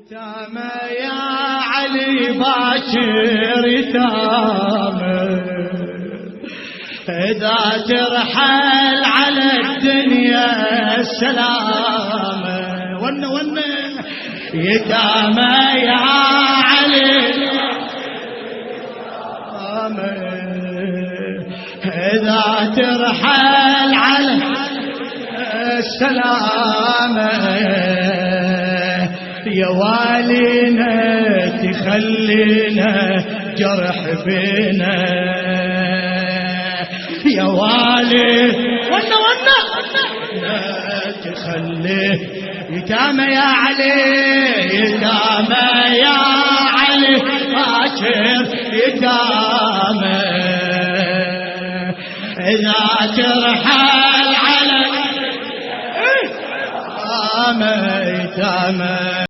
يتامى يا علي باشر يتامى، إذا ترحل على الدنيا السلامة. ون يتامى يا علي إذا ترحل على السلامة، يا والينا تخلينا جرح بينا، يا والي ونا تخلي يتامى يا علي، يتامى يا علي باشر يتامى، إذا ترحل على يتامى